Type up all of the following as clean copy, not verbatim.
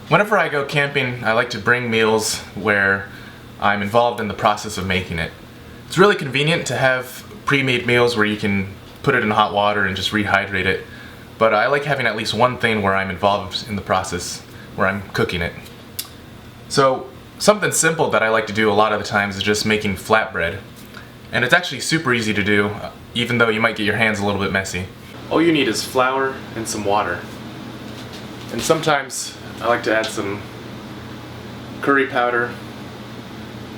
Whenever I go camping, I like to bring meals where I'm involved in the process of making it. It's really convenient to have pre-made meals where you can put it in hot water and just rehydrate it, but I like having at least one thing where I'm involved in the process, where I'm cooking it. So something simple that I like to do a lot of the times is just making flatbread. And it's actually super easy to do, even though you might get your hands a little bit messy. All you need is flour and some water. And sometimes I like to add some curry powder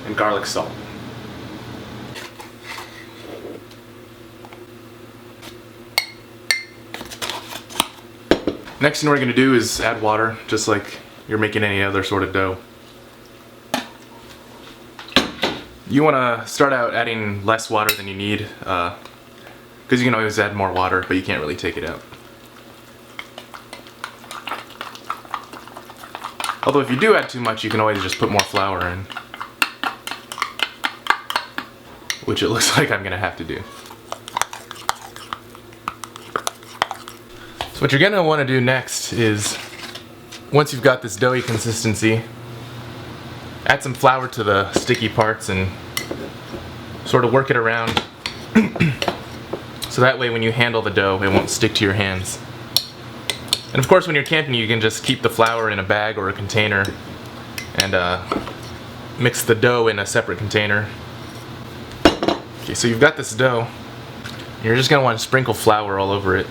and garlic salt. Next thing we're going to do is add water, just like you're making any other sort of dough. You want to start out adding less water than you need, because you can always add more water, but you can't really take it out. Although if you do add too much, you can always just put more flour in, which it looks like I'm going to have to do. So what you're going to want to do next is, once you've got this doughy consistency, add some flour to the sticky parts and sort of work it around so that way when you handle the dough it won't stick to your hands. And of course when you're camping you can just keep the flour in a bag or a container and mix the dough in a separate container. Okay, so you've got this dough. You're just going to want to sprinkle flour all over it.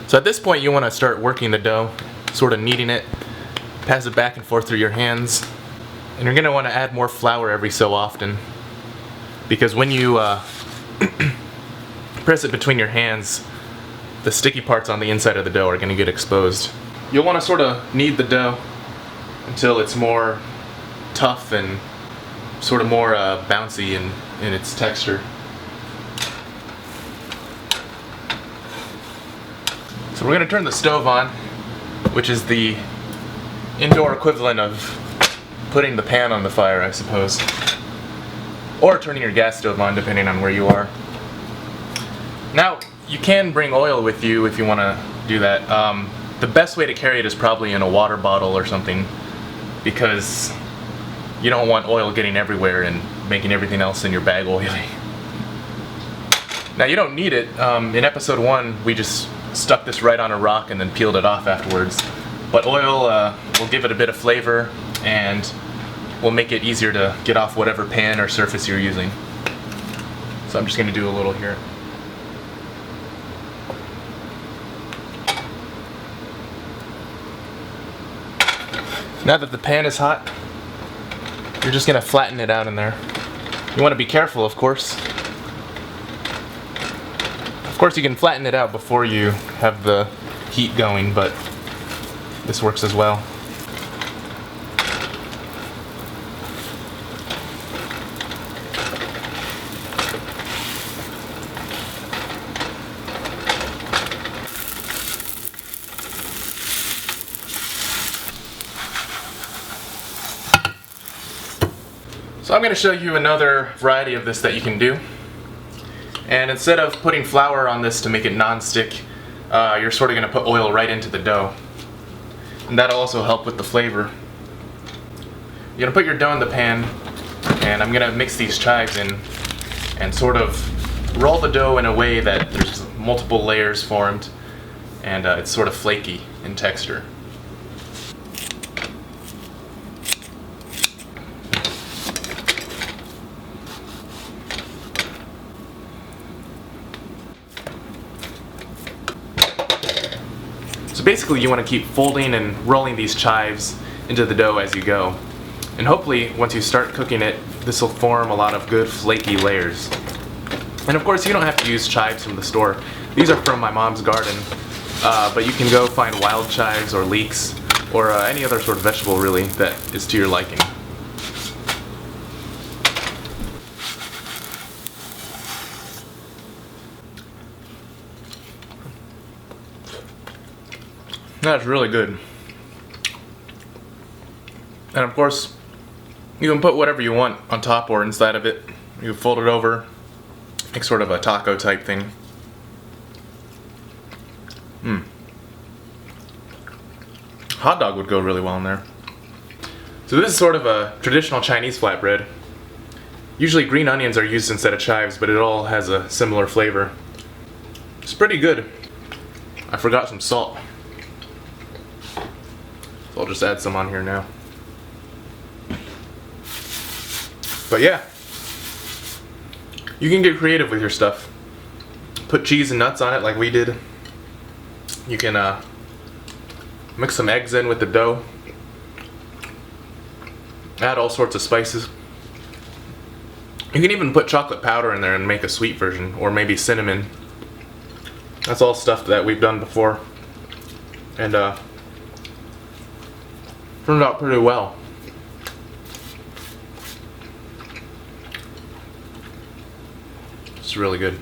So at this point you want to start working the dough, sort of kneading it. Pass it back and forth through your hands, and you're going to want to add more flour every so often, because when you press it between your hands, the sticky parts on the inside of the dough are going to get exposed. You'll want to sort of knead the dough until it's more tough and sort of more bouncy in its texture. So we're going to turn the stove on, which is the indoor equivalent of putting the pan on the fire, I suppose. Or turning your gas stove on, depending on where you are. Now, you can bring oil with you if you want to do that. The best way to carry it is probably in a water bottle or something, because you don't want oil getting everywhere and making everything else in your bag oily. Now, you don't need it. In episode 1, we just stuck this right on a rock and then peeled it off afterwards. But oil will give it a bit of flavor and will make it easier to get off whatever pan or surface you're using. So I'm just going to do a little here. Now that the pan is hot, you're just going to flatten it out in there. You want to be careful, of course. Of course you can flatten it out before you have the heat going, but this works as well. So I'm going to show you another variety of this that you can do. And instead of putting flour on this to make it non-stick, you're sort of going to put oil right into the dough. And that'll also help with the flavor. You're going to put your dough in the pan, and I'm going to mix these chives in and sort of roll the dough in a way that there's multiple layers formed and it's sort of flaky in texture. So basically you want to keep folding and rolling these chives into the dough as you go. And hopefully once you start cooking it, this will form a lot of good flaky layers. And of course you don't have to use chives from the store. These are from my mom's garden, but you can go find wild chives or leeks or any other sort of vegetable really that is to your liking. That's really good. And of course, you can put whatever you want on top or inside of it. You can fold it over, make sort of a taco type thing. Hot dog would go really well in there. So this is sort of a traditional Chinese flatbread. Usually green onions are used instead of chives, but it all has a similar flavor. It's pretty good. I forgot some salt. So I'll just add some on here now. But yeah, you can get creative with your stuff. Put cheese and nuts on it like we did. You can mix some eggs in with the dough. Add all sorts of spices. You can even put chocolate powder in there and make a sweet version, or maybe cinnamon. That's all stuff that we've done before. And turned out pretty well. It's really good.